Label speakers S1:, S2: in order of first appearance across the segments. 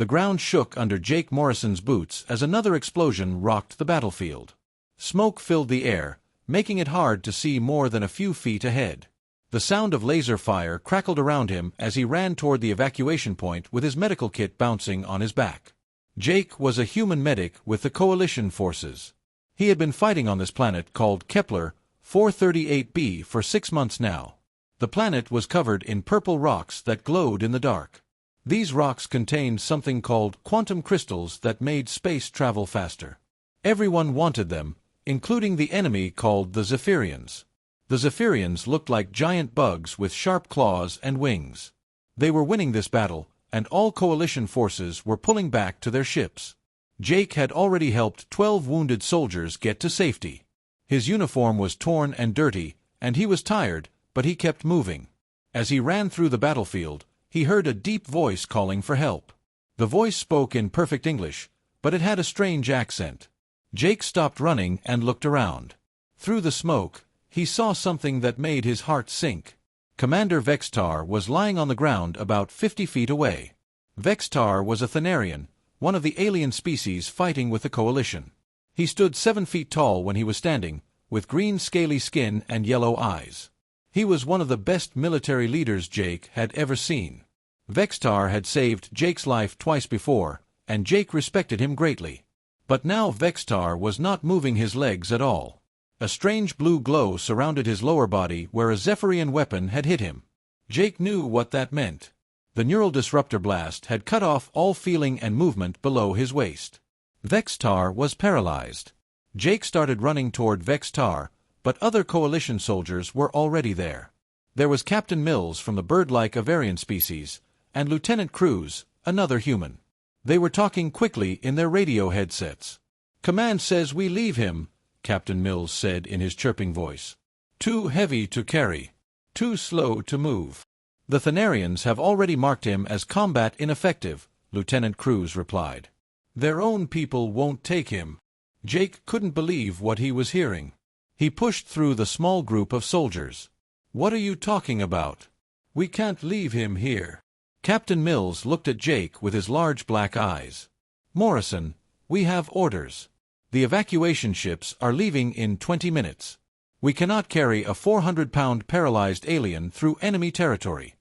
S1: The ground shook under Jake Morrison's boots as another explosion rocked the battlefield. Smoke filled the air, making it hard to see more than a few feet ahead. The sound of laser fire crackled around him as he ran toward the evacuation point with his medical kit bouncing on his back. Jake was a human medic with the Coalition forces. He had been fighting on this planet called Kepler 438b for 6 months now. The planet was covered in purple rocks that glowed in the dark. These rocks contained something called quantum crystals that made space travel faster. Everyone wanted them, including the enemy called the Zephyrians. The Zephyrians looked like giant bugs with sharp claws and wings. They were winning this battle, and all Coalition forces were pulling back to their ships. Jake had already helped 12 wounded soldiers get to safety. His uniform was torn and dirty, and he was tired, but he kept moving. As he ran through the battlefield, he heard a deep voice calling for help. The voice spoke in perfect English, but it had a strange accent. Jake stopped running and looked around. Through the smoke, he saw something that made his heart sink. Commander Vextar was lying on the ground about 50 feet away. Vextar was a Thanarian, one of the alien species fighting with the Coalition. He stood 7 feet tall when he was standing, with green scaly skin and yellow eyes. He was one of the best military leaders Jake had ever seen. Vextar had saved Jake's life twice before, and Jake respected him greatly. But now Vextar was not moving his legs at all. A strange blue glow surrounded his lower body where a Zephyrian weapon had hit him. Jake knew what that meant. The neural disruptor blast had cut off all feeling and movement below his waist. Vextar was paralyzed. Jake started running toward Vextar, but other Coalition soldiers were already there. There was Captain Mills from the bird-like Avarian species, and Lieutenant Cruz, another human. They were talking quickly in their radio headsets. "Command says we leave him," Captain Mills said in his chirping voice. "Too heavy to carry. Too slow to move." "The Thanarians have already marked him as combat ineffective," Lieutenant Cruz replied. "Their own people won't take him." Jake couldn't believe what he was hearing. He pushed through the small group of soldiers. "What are you talking about? We can't leave him here." Captain Mills looked at Jake with his large black eyes. "Morrison, we have orders. The evacuation ships are leaving in 20 minutes. We cannot carry a 400-pound paralyzed alien through enemy territory."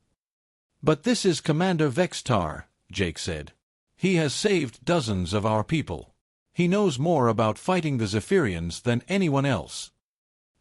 S1: "But this is Commander Vextar," Jake said. "He has saved dozens of our people. He knows more about fighting the Zephyrians than anyone else."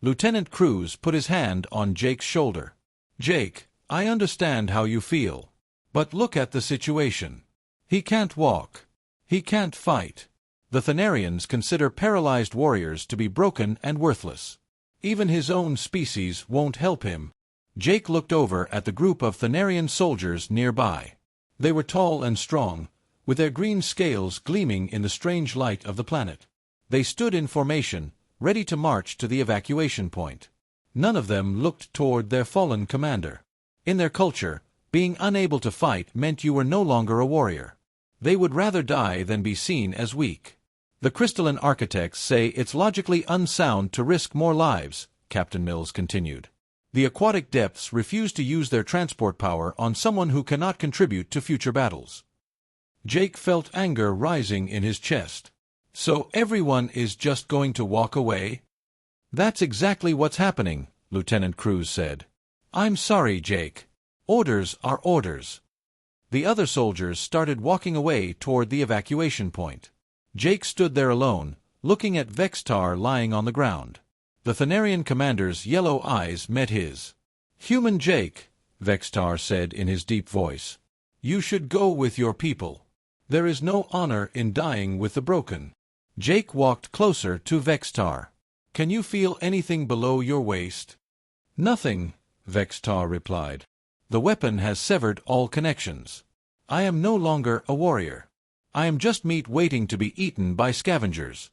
S1: Lieutenant Cruz put his hand on Jake's shoulder. "Jake, I understand how you feel. But look at the situation. He can't walk. He can't fight. The Thanarians consider paralyzed warriors to be broken and worthless. Even his own species won't help him." Jake looked over at the group of Thanarian soldiers nearby. They were tall and strong, with their green scales gleaming in the strange light of the planet. They stood in formation, ready to march to the evacuation point. None of them looked toward their fallen commander. In their culture, being unable to fight meant you were no longer a warrior. They would rather die than be seen as weak. "The crystalline architects say it's logically unsound to risk more lives," Captain Mills continued. "The aquatic depths refuse to use their transport power on someone who cannot contribute to future battles." Jake felt anger rising in his chest. "So everyone is just going to walk away?" "That's exactly what's happening," Lieutenant Cruz said. "I'm sorry, Jake. Orders are orders." The other soldiers started walking away toward the evacuation point. Jake stood there alone, looking at Vextar lying on the ground. The Thanarian commander's yellow eyes met his. "Human Jake," Vextar said in his deep voice, "you should go with your people. There is no honor in dying with the broken." Jake walked closer to Vextar. "Can you feel anything below your waist?" "Nothing," Vextar replied. "The weapon has severed all connections. I am no longer a warrior. I am just meat waiting to be eaten by scavengers."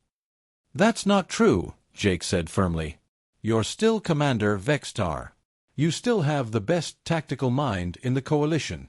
S1: "That's not true," Jake said firmly. "You're still Commander Vextar. You still have the best tactical mind in the Coalition."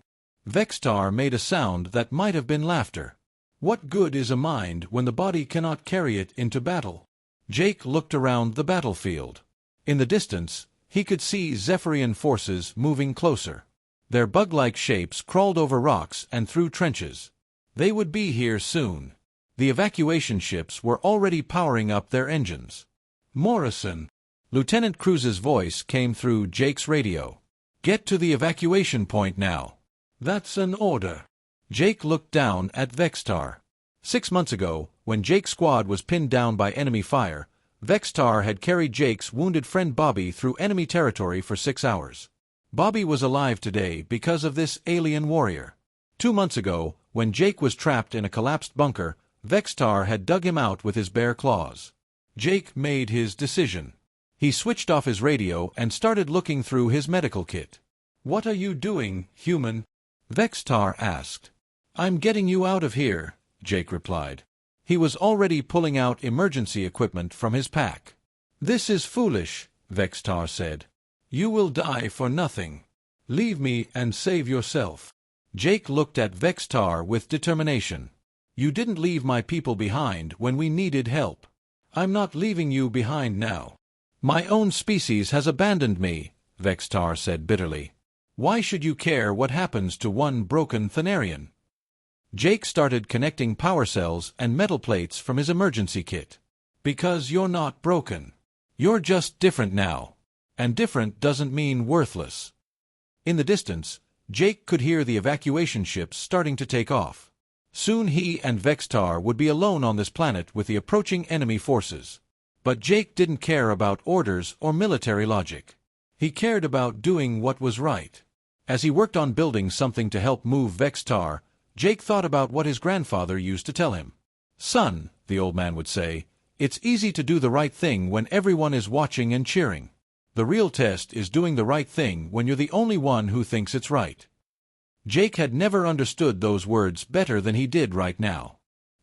S1: Vextar made a sound that might have been laughter. "What good is a mind when the body cannot carry it into battle?" Jake looked around the battlefield. In the distance, he could see Zephyrian forces moving closer. Their bug-like shapes crawled over rocks and through trenches. They would be here soon. The evacuation ships were already powering up their engines. Morrison. Lieutenant Cruz's voice came through Jake's radio. Get to the evacuation point now. That's an order. Jake looked down at Vextar. 6 months ago, when Jake's squad was pinned down by enemy fire, Vextar had carried Jake's wounded friend Bobby through enemy territory for 6 hours. Bobby was alive today because of this alien warrior. 2 months ago, when Jake was trapped in a collapsed bunker, Vextar had dug him out with his bare claws. Jake made his decision. He switched off his radio and started looking through his medical kit. "What are you doing, human?" Vextar asked. "I'm getting you out of here," Jake replied. He was already pulling out emergency equipment from his pack. "This is foolish," Vextar said. "You will die for nothing. Leave me and save yourself." Jake looked at Vextar with determination. "You didn't leave my people behind when we needed help. I'm not leaving you behind now. My own species has abandoned me," Vextar said bitterly. "Why should you care what happens to one broken Thanarian?" Jake started connecting power cells and metal plates from his emergency kit. "Because you're not broken. You're just different now. And different doesn't mean worthless." In the distance, Jake could hear the evacuation ships starting to take off. Soon he and Vextar would be alone on this planet with the approaching enemy forces. But Jake didn't care about orders or military logic. He cared about doing what was right. As he worked on building something to help move Vextar, Jake thought about what his grandfather used to tell him. "Son," the old man would say, "it's easy to do the right thing when everyone is watching and cheering. The real test is doing the right thing when you're the only one who thinks it's right." Jake had never understood those words better than he did right now.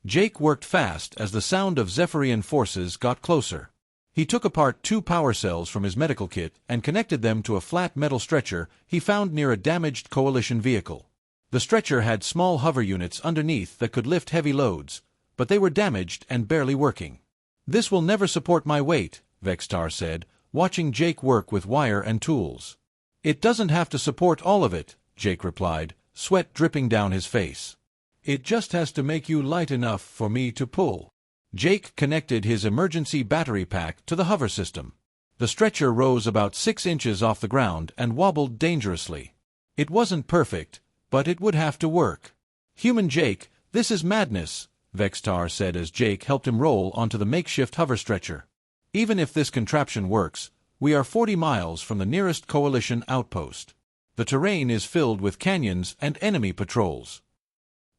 S1: Jake worked fast as the sound of Zephyrian forces got closer. He took apart 2 power cells from his medical kit and connected them to a flat metal stretcher he found near a damaged Coalition vehicle. The stretcher had small hover units underneath that could lift heavy loads, but they were damaged and barely working. "This will never support my weight," Vextar said, watching Jake work with wire and tools. "It doesn't have to support all of it," Jake replied, sweat dripping down his face. "It just has to make you light enough for me to pull." Jake connected his emergency battery pack to the hover system. The stretcher rose about 6 inches off the ground and wobbled dangerously. It wasn't perfect, but it would have to work. "Human Jake, this is madness," Vextar said as Jake helped him roll onto the makeshift hover stretcher. "Even if this contraption works, we are 40 miles from the nearest Coalition outpost. The terrain is filled with canyons and enemy patrols."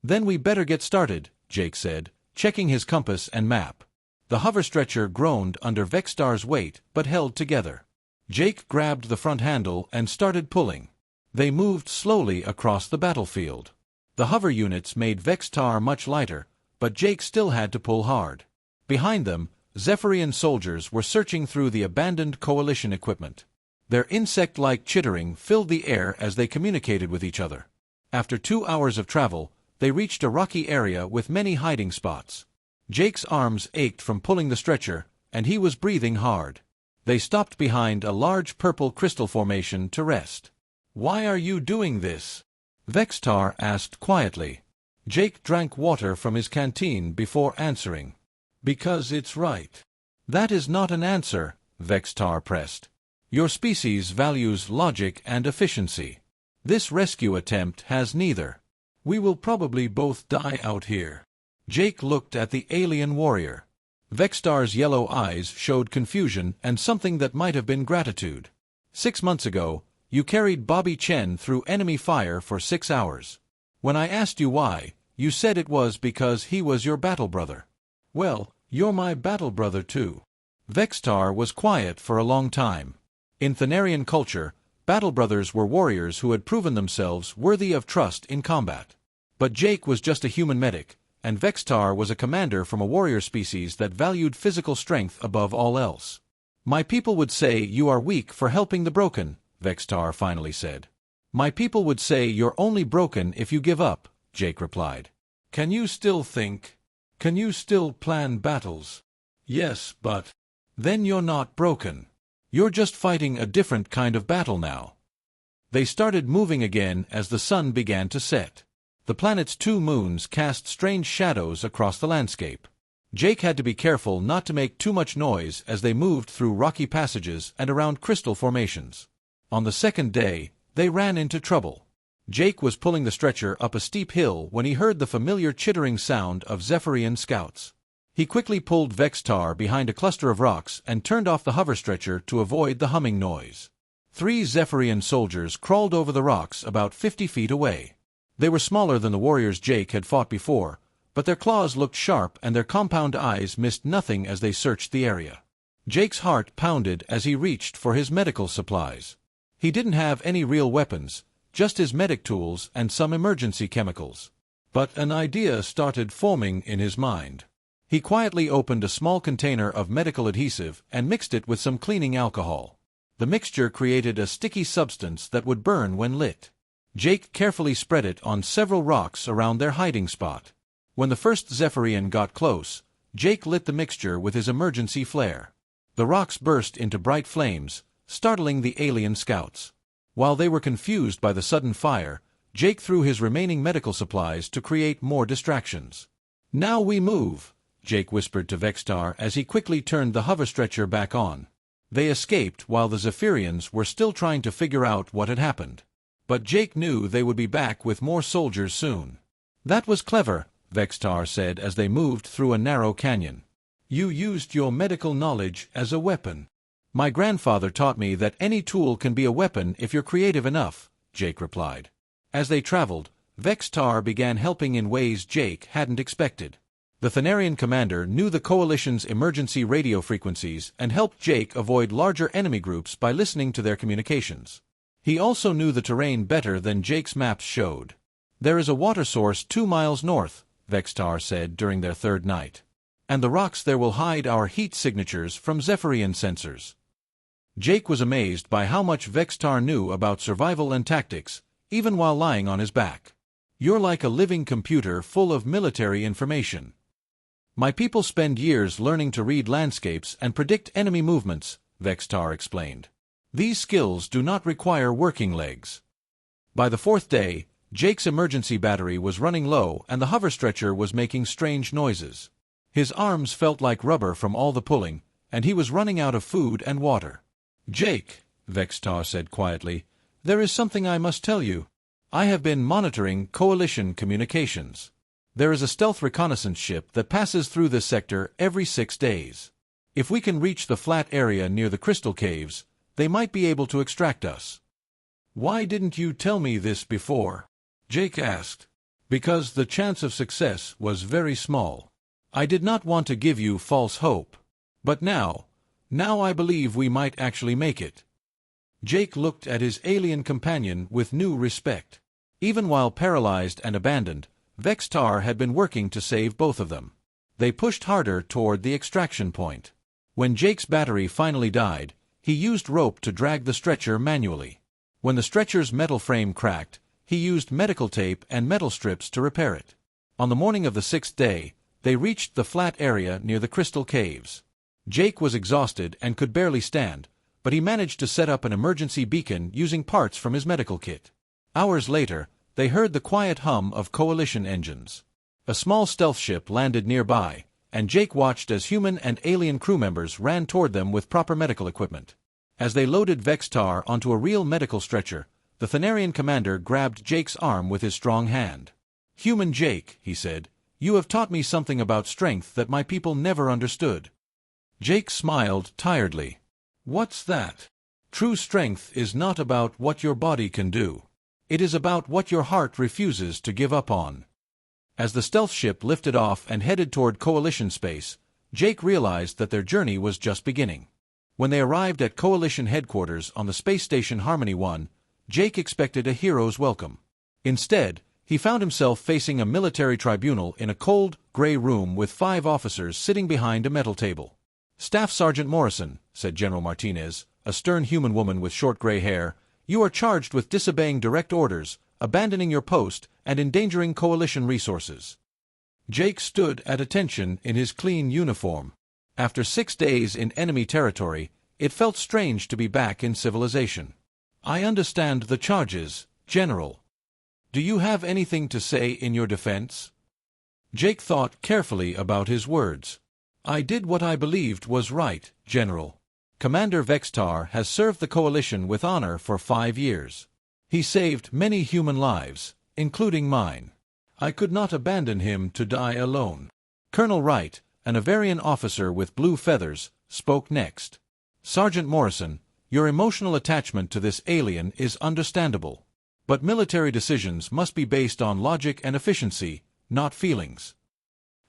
S1: "Then we better get started," Jake said, checking his compass and map. The hover stretcher groaned under Vextar's weight but held together. Jake grabbed the front handle and started pulling. They moved slowly across the battlefield. The hover units made Vextar much lighter, but Jake still had to pull hard. Behind them, Zephyrian soldiers were searching through the abandoned Coalition equipment. Their insect-like chittering filled the air as they communicated with each other. After 2 hours of travel, they reached a rocky area with many hiding spots. Jake's arms ached from pulling the stretcher, and he was breathing hard. They stopped behind a large purple crystal formation to rest. "Why are you doing this?" Vextar asked quietly. Jake drank water from his canteen before answering. "Because it's right." "That is not an answer," Vextar pressed. "Your species values logic and efficiency. This rescue attempt has neither. We will probably both die out here." Jake looked at the alien warrior. Vextar's yellow eyes showed confusion and something that might have been gratitude. 6 months ago, you carried Bobby Chen through enemy fire for 6 hours. When I asked you why, you said it was because he was your battle brother. Well, you're my battle brother too. Vextar was quiet for a long time. In Thanarian culture, battle brothers were warriors who had proven themselves worthy of trust in combat. But Jake was just a human medic, and Vextar was a commander from a warrior species that valued physical strength above all else. "My people would say you are weak for helping the broken," Vextar finally said. "My people would say you're only broken if you give up," Jake replied. "Can you still think? Can you still plan battles?" "Yes, but..." "Then you're not broken. You're just fighting a different kind of battle now." They started moving again as the sun began to set. The planet's 2 moons cast strange shadows across the landscape. Jake had to be careful not to make too much noise as they moved through rocky passages and around crystal formations. On the second day, they ran into trouble. Jake was pulling the stretcher up a steep hill when he heard the familiar chittering sound of Zephyrian scouts. He quickly pulled Vextar behind a cluster of rocks and turned off the hover stretcher to avoid the humming noise. 3 Zephyrian soldiers crawled over the rocks about 50 feet away. They were smaller than the warriors Jake had fought before, but their claws looked sharp and their compound eyes missed nothing as they searched the area. Jake's heart pounded as he reached for his medical supplies. He didn't have any real weapons, just his medic tools and some emergency chemicals. But an idea started forming in his mind. He quietly opened a small container of medical adhesive and mixed it with some cleaning alcohol. The mixture created a sticky substance that would burn when lit. Jake carefully spread it on several rocks around their hiding spot. When the first Zephyrian got close, Jake lit the mixture with his emergency flare. The rocks burst into bright flames, startling the alien scouts. While they were confused by the sudden fire, Jake threw his remaining medical supplies to create more distractions. "Now we move," Jake whispered to Vextar as he quickly turned the hover stretcher back on. They escaped while the Zephyrians were still trying to figure out what had happened. But Jake knew they would be back with more soldiers soon. "That was clever," Vextar said as they moved through a narrow canyon. "You used your medical knowledge as a weapon." "My grandfather taught me that any tool can be a weapon if you're creative enough," Jake replied. As they traveled, Vextar began helping in ways Jake hadn't expected. The Thanarian commander knew the Coalition's emergency radio frequencies and helped Jake avoid larger enemy groups by listening to their communications. He also knew the terrain better than Jake's maps showed. "There is a water source 2 miles north," Vextar said during their third night. "And the rocks there will hide our heat signatures from Zephyrian sensors." Jake was amazed by how much Vextar knew about survival and tactics, even while lying on his back. "You're like a living computer full of military information." "My people spend years learning to read landscapes and predict enemy movements," Vextar explained. "These skills do not require working legs." By the 4th day, Jake's emergency battery was running low and the hover stretcher was making strange noises. His arms felt like rubber from all the pulling, and he was running out of food and water. "Jake," Vextar said quietly, "there is something I must tell you. I have been monitoring Coalition communications. There is a stealth reconnaissance ship that passes through this sector every 6 days. If we can reach the flat area near the crystal caves, they might be able to extract us." "Why didn't you tell me this before?" Jake asked. "Because the chance of success was very small. I did not want to give you false hope. But now I believe we might actually make it." Jake looked at his alien companion with new respect. Even while paralyzed and abandoned, Vextar had been working to save both of them. They pushed harder toward the extraction point. When Jake's battery finally died, he used rope to drag the stretcher manually. When the stretcher's metal frame cracked, he used medical tape and metal strips to repair it. On the morning of the 6th day, they reached the flat area near the crystal caves. Jake was exhausted and could barely stand, but he managed to set up an emergency beacon using parts from his medical kit. Hours later, they heard the quiet hum of Coalition engines. A small stealth ship landed nearby, and Jake watched as human and alien crew members ran toward them with proper medical equipment. As they loaded Vextar onto a real medical stretcher, the Thanarian commander grabbed Jake's arm with his strong hand. "Human Jake," he said, "you have taught me something about strength that my people never understood." Jake smiled tiredly. "What's that?" "True strength is not about what your body can do. It is about what your heart refuses to give up on." As the stealth ship lifted off and headed toward Coalition space, Jake realized that their journey was just beginning. When they arrived at Coalition headquarters on the space station Harmony 1, Jake expected a hero's welcome. Instead, he found himself facing a military tribunal in a cold, gray room with 5 officers sitting behind a metal table. "Staff Sergeant Morrison," said General Martinez, a stern human woman with short gray hair, "you are charged with disobeying direct orders, abandoning your post, and endangering Coalition resources." Jake stood at attention in his clean uniform. After 6 days in enemy territory, it felt strange to be back in civilization. "I understand the charges, General." Do you have anything to say in your defense? Jake thought carefully about his words. I did what I believed was right, General. Commander Vextar has served the Coalition with honor for 5 years. He saved many human lives, including mine. I could not abandon him to die alone. Colonel Wright, an Avarian officer with blue feathers, spoke next. Sergeant Morrison, your emotional attachment to this alien is understandable. But military decisions must be based on logic and efficiency, not feelings.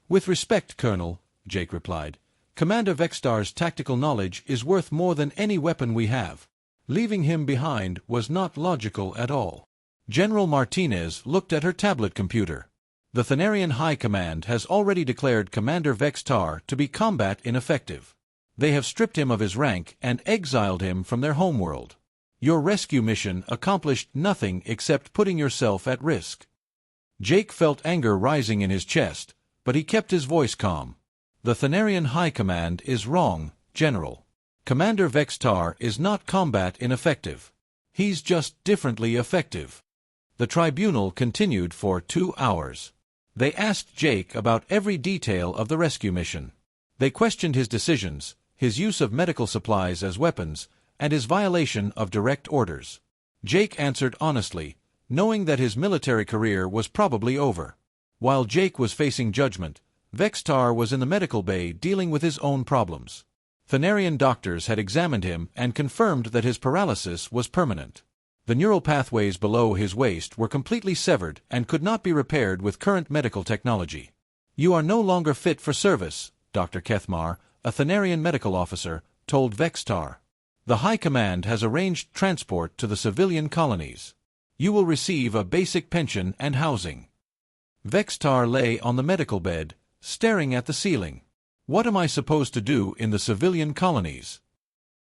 S1: With respect, Colonel, Jake replied, Commander Vextar's tactical knowledge is worth more than any weapon we have. Leaving him behind was not logical at all. General Martinez looked at her tablet computer. The Thanarian High Command has already declared Commander Vextar to be combat ineffective. They have stripped him of his rank and exiled him from their homeworld. Your rescue mission accomplished nothing except putting yourself at risk. Jake felt anger rising in his chest, but he kept his voice calm. The Thanarian High Command is wrong, General. Commander Vextar is not combat ineffective. He's just differently effective. The tribunal continued for 2 hours. They asked Jake about every detail of the rescue mission. They questioned his decisions, his use of medical supplies as weapons, and his violation of direct orders. Jake answered honestly, knowing that his military career was probably over. While Jake was facing judgment, Vextar was in the medical bay dealing with his own problems. Thanarian doctors had examined him and confirmed that his paralysis was permanent. The neural pathways below his waist were completely severed and could not be repaired with current medical technology. You are no longer fit for service, Dr. Kethmar, a Thanarian medical officer, told Vextar. The High Command has arranged transport to the civilian colonies. You will receive a basic pension and housing. Vextar lay on the medical bed, staring at the ceiling. What am I supposed to do in the civilian colonies?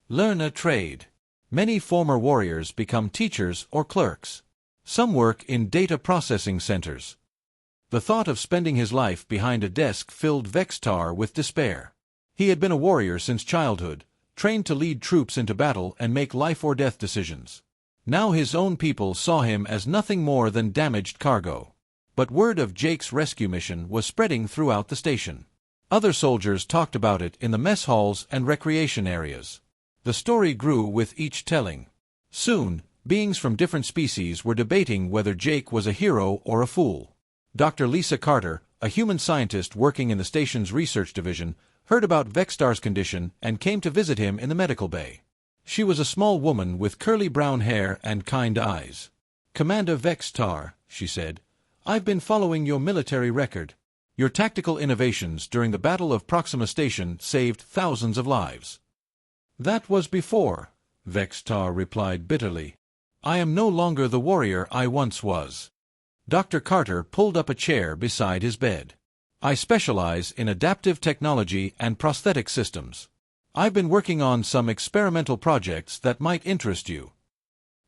S1: Learn a trade. Many former warriors become teachers or clerks. Some work in data processing centers. The thought of spending his life behind a desk filled Vextar with despair. He had been a warrior since childhood, trained to lead troops into battle and make life-or-death decisions. Now his own people saw him as nothing more than damaged cargo. But word of Jake's rescue mission was spreading throughout the station. Other soldiers talked about it in the mess halls and recreation areas. The story grew with each telling. Soon, beings from different species were debating whether Jake was a hero or a fool. Dr. Lisa Carter, a human scientist working in the station's research division, heard about Vextar's condition and came to visit him in the medical bay. She was a small woman with curly brown hair and kind eyes. Commander Vextar, she said, I've been following your military record. Your tactical innovations during the Battle of Proxima Station saved thousands of lives. That was before, Vextar replied bitterly. I am no longer the warrior I once was. Dr. Carter pulled up a chair beside his bed. I specialize in adaptive technology and prosthetic systems. I've been working on some experimental projects that might interest you.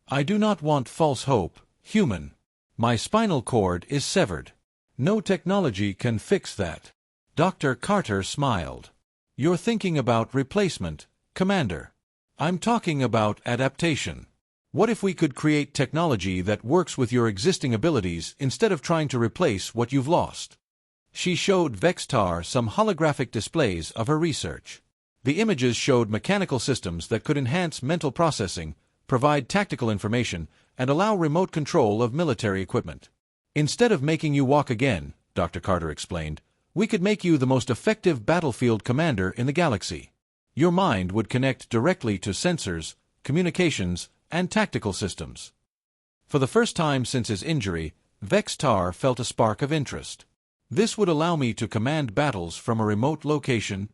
S1: I do not want false hope, human. My spinal cord is severed. No technology can fix that. Dr. Carter smiled. You're thinking about replacement, Commander. I'm talking about adaptation. What if we could create technology that works with your existing abilities instead of trying to replace what you've lost? She showed Vextar some holographic displays of her research. The images showed mechanical systems that could enhance mental processing, provide tactical information, and allow remote control of military equipment. Instead of making you walk again, Dr. Carter explained, we could make you the most effective battlefield commander in the galaxy. Your mind would connect directly to sensors, communications, and tactical systems. For the first time since his injury, Vextar felt a spark of interest. This would allow me to command battles from a remote location.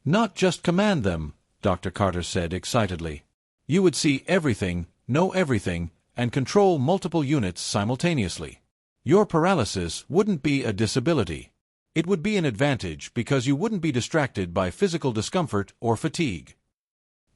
S1: Not just command them, Dr. Carter said excitedly. You would see everything, know everything, and control multiple units simultaneously. Your paralysis wouldn't be a disability. It would be an advantage because you wouldn't be distracted by physical discomfort or fatigue.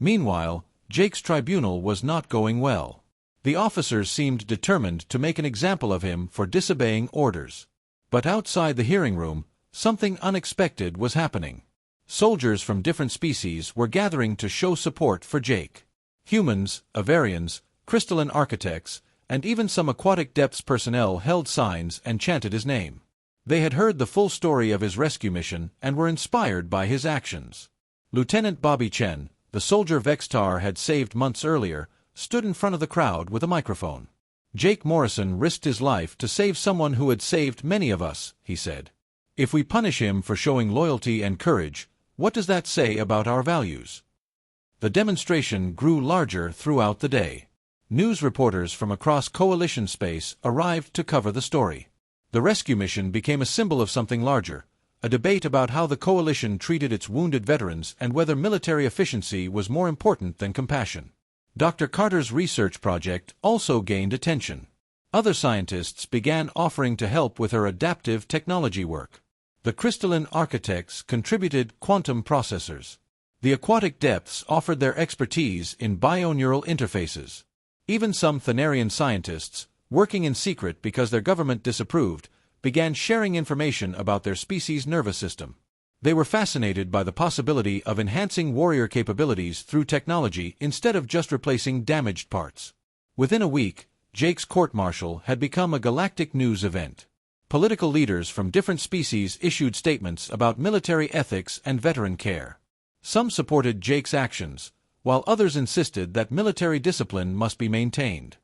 S1: Meanwhile, Jake's tribunal was not going well. The officers seemed determined to make an example of him for disobeying orders. But outside the hearing room, something unexpected was happening. Soldiers from different species were gathering to show support for Jake. Humans, Avarians, crystalline architects, and even some aquatic depths personnel held signs and chanted his name. They had heard the full story of his rescue mission and were inspired by his actions. Lieutenant Bobby Chen, the soldier Vextar had saved months earlier, stood in front of the crowd with a microphone. "Jake Morrison risked his life to save someone who had saved many of us," he said. "If we punish him for showing loyalty and courage, what does that say about our values?" The demonstration grew larger throughout the day. News reporters from across coalition space arrived to cover the story. The rescue mission became a symbol of something larger, a debate about how the coalition treated its wounded veterans and whether military efficiency was more important than compassion. Dr. Carter's research project also gained attention. Other scientists began offering to help with her adaptive technology work. The crystalline architects contributed quantum processors. The aquatic depths offered their expertise in bioneural interfaces. Even some Thanarian scientists, working in secret because their government disapproved, began sharing information about their species' nervous system. They were fascinated by the possibility of enhancing warrior capabilities through technology instead of just replacing damaged parts. Within a week, Jake's court-martial had become a galactic news event. Political leaders from different species issued statements about military ethics and veteran care. Some supported Jake's actions, while others insisted that military discipline must be maintained.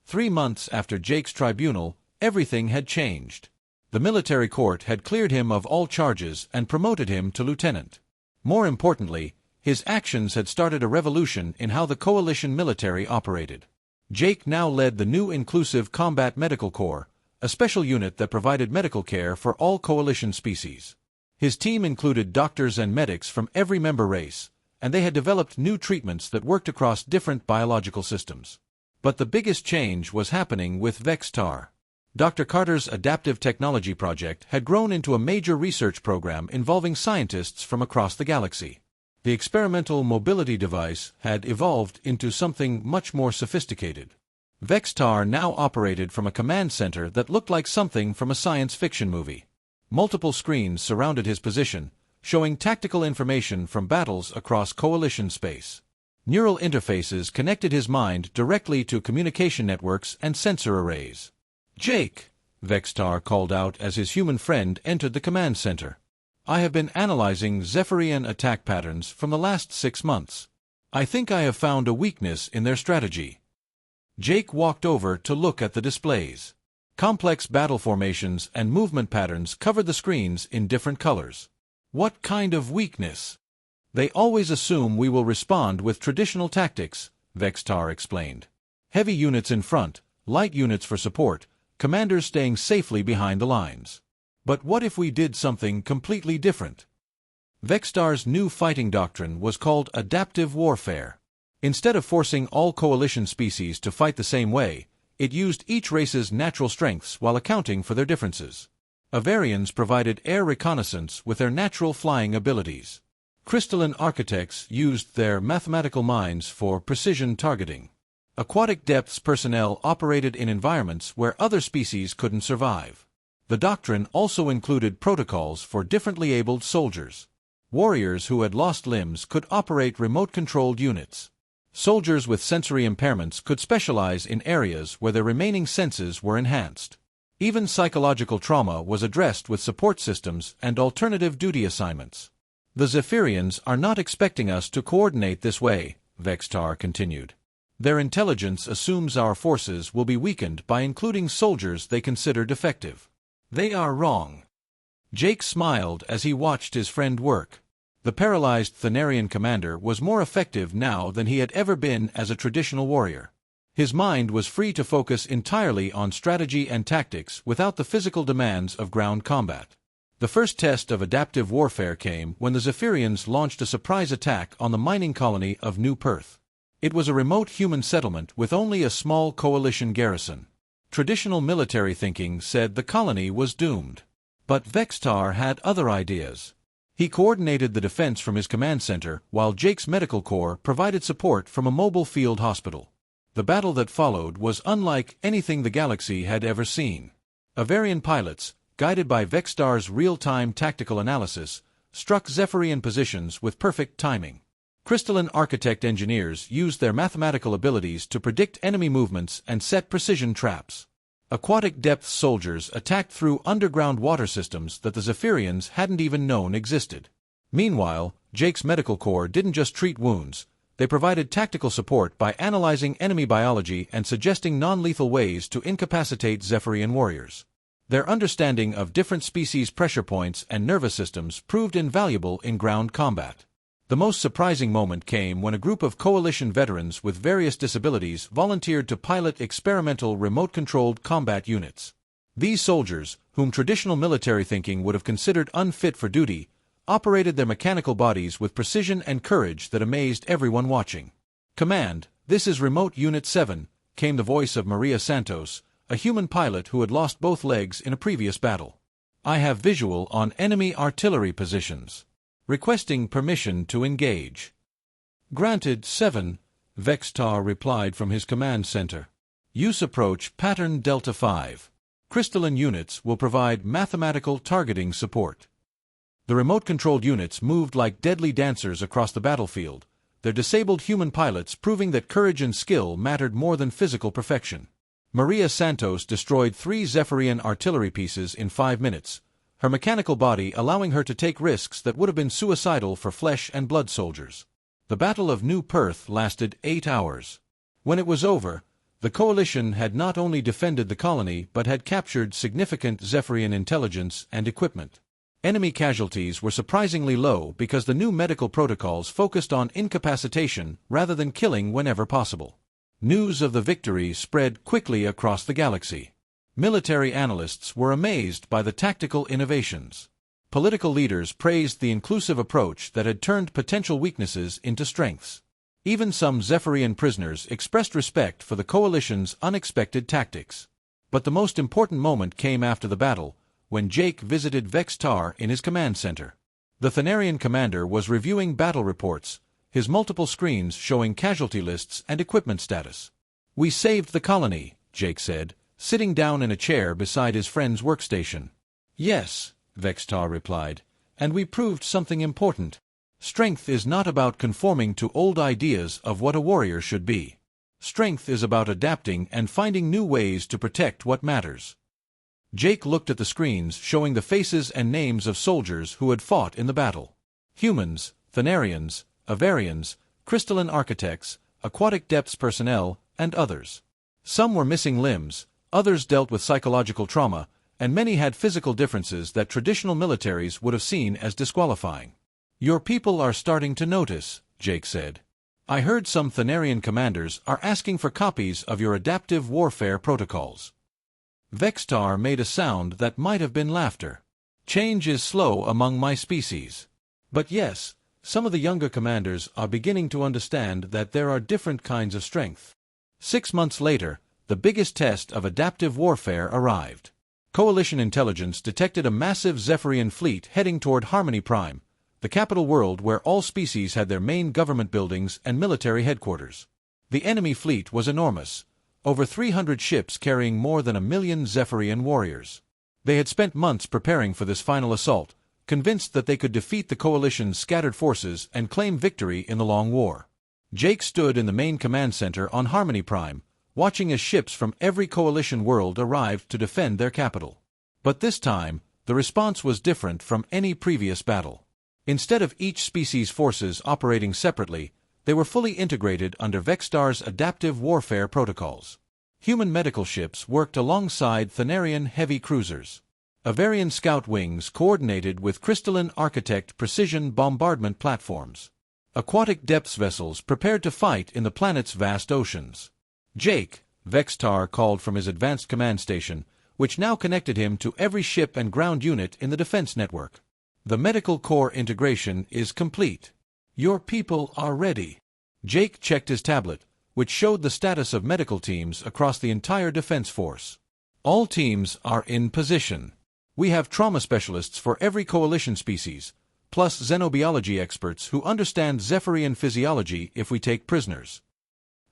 S1: 3 months after Jake's tribunal, everything had changed. The military court had cleared him of all charges and promoted him to lieutenant. More importantly, his actions had started a revolution in how the coalition military operated. Jake now led the new Inclusive Combat Medical Corps, a special unit that provided medical care for all coalition species. His team included doctors and medics from every member race, and they had developed new treatments that worked across different biological systems. But the biggest change was happening with Vextar. Dr. Carter's adaptive technology project had grown into a major research program involving scientists from across the galaxy. The experimental mobility device had evolved into something much more sophisticated. Vextar now operated from a command center that looked like something from a science fiction movie. Multiple screens surrounded his position, showing tactical information from battles across coalition space. Neural interfaces connected his mind directly to communication networks and sensor arrays. "Jake," Vextar called out as his human friend entered the command center. "I have been analyzing Zephyrian attack patterns from the last 6 months. I think I have found a weakness in their strategy." Jake walked over to look at the displays. Complex battle formations and movement patterns covered the screens in different colors. "What kind of weakness?" "They always assume we will respond with traditional tactics," Vextar explained. "Heavy units in front, light units for support, commanders staying safely behind the lines. But what if we did something completely different?" Vextar's new fighting doctrine was called adaptive warfare. Instead of forcing all coalition species to fight the same way, it used each race's natural strengths while accounting for their differences. Avarians provided air reconnaissance with their natural flying abilities. Crystalline architects used their mathematical minds for precision targeting. Aquatic depths personnel operated in environments where other species couldn't survive. The doctrine also included protocols for differently abled soldiers. Warriors who had lost limbs could operate remote-controlled units. Soldiers with sensory impairments could specialize in areas where their remaining senses were enhanced. Even psychological trauma was addressed with support systems and alternative duty assignments. "The Zephyrians are not expecting us to coordinate this way," Vextar continued. "Their intelligence assumes our forces will be weakened by including soldiers they consider defective. They are wrong." Jake smiled as he watched his friend work. The paralyzed Thanarian commander was more effective now than he had ever been as a traditional warrior. His mind was free to focus entirely on strategy and tactics without the physical demands of ground combat. The first test of adaptive warfare came when the Zephyrians launched a surprise attack on the mining colony of New Perth. It was a remote human settlement with only a small coalition garrison. Traditional military thinking said the colony was doomed. But Vextar had other ideas. He coordinated the defense from his command center, while Jake's medical corps provided support from a mobile field hospital. The battle that followed was unlike anything the galaxy had ever seen. Avarian pilots, guided by Vextar's real-time tactical analysis, struck Zephyrian positions with perfect timing. Crystalline Architect engineers used their mathematical abilities to predict enemy movements and set precision traps. Aquatic depth soldiers attacked through underground water systems that the Zephyrians hadn't even known existed. Meanwhile, Jake's medical corps didn't just treat wounds, they provided tactical support by analyzing enemy biology and suggesting non-lethal ways to incapacitate Zephyrian warriors. Their understanding of different species' pressure points and nervous systems proved invaluable in ground combat. The most surprising moment came when a group of Coalition veterans with various disabilities volunteered to pilot experimental remote-controlled combat units. These soldiers, whom traditional military thinking would have considered unfit for duty, operated their mechanical bodies with precision and courage that amazed everyone watching. "Command, this is Remote Unit 7, came the voice of Maria Santos, a human pilot who had lost both legs in a previous battle. "I have visual on enemy artillery positions. Requesting permission to engage." "Granted, 7, Vextar replied from his command center. "Use approach pattern Delta 5. Crystalline units will provide mathematical targeting support." The remote-controlled units moved like deadly dancers across the battlefield, their disabled human pilots proving that courage and skill mattered more than physical perfection. Maria Santos destroyed 3 Zephyrian artillery pieces in 5 minutes, her mechanical body allowing her to take risks that would have been suicidal for flesh and blood soldiers. The Battle of New Perth lasted 8 hours. When it was over, the Coalition had not only defended the colony but had captured significant Zephyrian intelligence and equipment. Enemy casualties were surprisingly low because the new medical protocols focused on incapacitation rather than killing whenever possible. News of the victory spread quickly across the galaxy. Military analysts were amazed by the tactical innovations. Political leaders praised the inclusive approach that had turned potential weaknesses into strengths. Even some Zephyrian prisoners expressed respect for the Coalition's unexpected tactics. But the most important moment came after the battle, when Jake visited Vextar in his command center. The Thanarian commander was reviewing battle reports, his multiple screens showing casualty lists and equipment status. "We saved the colony," Jake said, sitting down in a chair beside his friend's workstation. "Yes," Vextar replied, "and we proved something important. Strength is not about conforming to old ideas of what a warrior should be. Strength is about adapting and finding new ways to protect what matters." Jake looked at the screens showing the faces and names of soldiers who had fought in the battle. Humans, Thanarians, Avarians, Crystalline Architects, Aquatic Depths personnel, and others. Some were missing limbs, others dealt with psychological trauma, and many had physical differences that traditional militaries would have seen as disqualifying. "Your people are starting to notice," Jake said. "I heard some Thanarian commanders are asking for copies of your adaptive warfare protocols." Vextar made a sound that might have been laughter. "Change is slow among my species. But yes, some of the younger commanders are beginning to understand that there are different kinds of strength." 6 months later, the biggest test of adaptive warfare arrived. Coalition intelligence detected a massive Zephyrian fleet heading toward Harmony Prime, the capital world where all species had their main government buildings and military headquarters. The enemy fleet was enormous, over 300 ships carrying more than 1 million Zephyrian warriors. They had spent months preparing for this final assault, convinced that they could defeat the Coalition's scattered forces and claim victory in the Long War. Jake stood in the main command center on Harmony Prime, watching as ships from every Coalition world arrived to defend their capital. But this time, the response was different from any previous battle. Instead of each species' forces operating separately, they were fully integrated under Vextar's adaptive warfare protocols. Human medical ships worked alongside Thanarian heavy cruisers. Avarian scout wings coordinated with Crystalline Architect precision bombardment platforms. Aquatic depths vessels prepared to fight in the planet's vast oceans. "Jake," Vextar called from his advanced command station, which now connected him to every ship and ground unit in the defense network. "The medical corps integration is complete. Your people are ready." Jake checked his tablet, which showed the status of medical teams across the entire defense force. "All teams are in position. We have trauma specialists for every Coalition species, plus xenobiology experts who understand Zephyrian physiology if we take prisoners."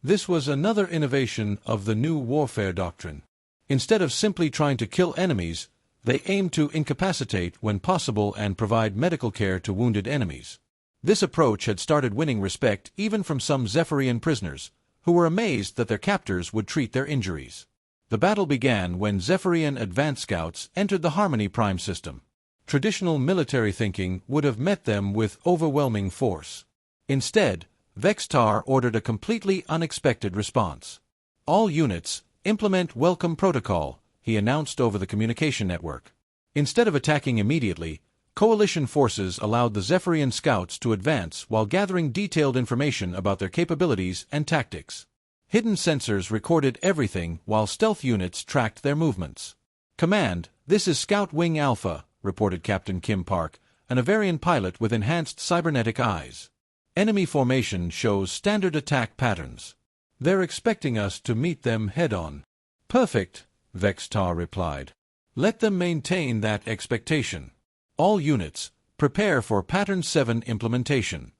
S1: This was another innovation of the new warfare doctrine. Instead of simply trying to kill enemies, they aimed to incapacitate when possible and provide medical care to wounded enemies. This approach had started winning respect even from some Zephyrian prisoners, who were amazed that their captors would treat their injuries. The battle began when Zephyrian advance scouts entered the Harmony Prime system. Traditional military thinking would have met them with overwhelming force. Instead, Vextar ordered a completely unexpected response. "All units, implement welcome protocol," he announced over the communication network. Instead of attacking immediately, coalition forces allowed the Zephyrian scouts to advance while gathering detailed information about their capabilities and tactics. Hidden sensors recorded everything while stealth units tracked their movements. "Command, this is Scout Wing Alpha," reported Captain Kim Park, an Avarian pilot with enhanced cybernetic eyes. "Enemy formation shows standard attack patterns. They're expecting us to meet them head-on." "Perfect," Vextar replied. "Let them maintain that expectation. All units, prepare for Pattern 7 implementation."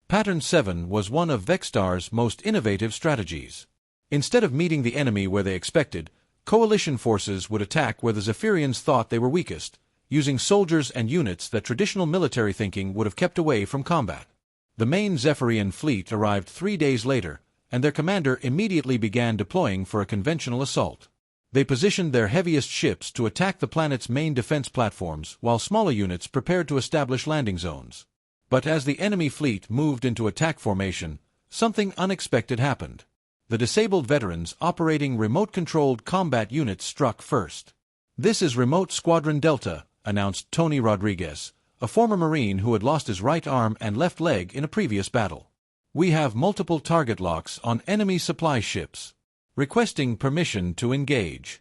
S1: Pattern 7 was one of Vextar's most innovative strategies. Instead of meeting the enemy where they expected, coalition forces would attack where the Zephyrians thought they were weakest, using soldiers and units that traditional military thinking would have kept away from combat. The main Zephyrian fleet arrived 3 days later, and their commander immediately began deploying for a conventional assault. They positioned their heaviest ships to attack the planet's main defense platforms, while smaller units prepared to establish landing zones. But as the enemy fleet moved into attack formation, something unexpected happened. The disabled veterans operating remote-controlled combat units struck first. "This is Remote Squadron Delta," announced Tony Rodriguez, a former Marine who had lost his right arm and left leg in a previous battle. "We have multiple target locks on enemy supply ships. Requesting permission to engage."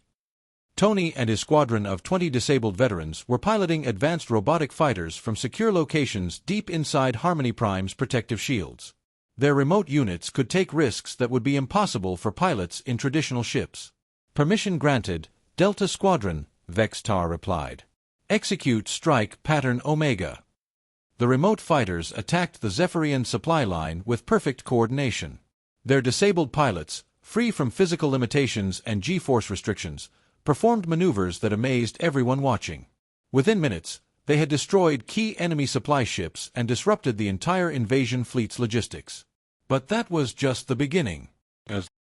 S1: Tony and his squadron of 20 disabled veterans were piloting advanced robotic fighters from secure locations deep inside Harmony Prime's protective shields. Their remote units could take risks that would be impossible for pilots in traditional ships. "Permission granted, Delta Squadron," Vextar replied. "Execute Strike Pattern Omega." The remote fighters attacked the Zephyrian supply line with perfect coordination. Their disabled pilots, free from physical limitations and G-force restrictions, performed maneuvers that amazed everyone watching. Within minutes, they had destroyed key enemy supply ships and disrupted the entire invasion fleet's logistics. But that was just the beginning.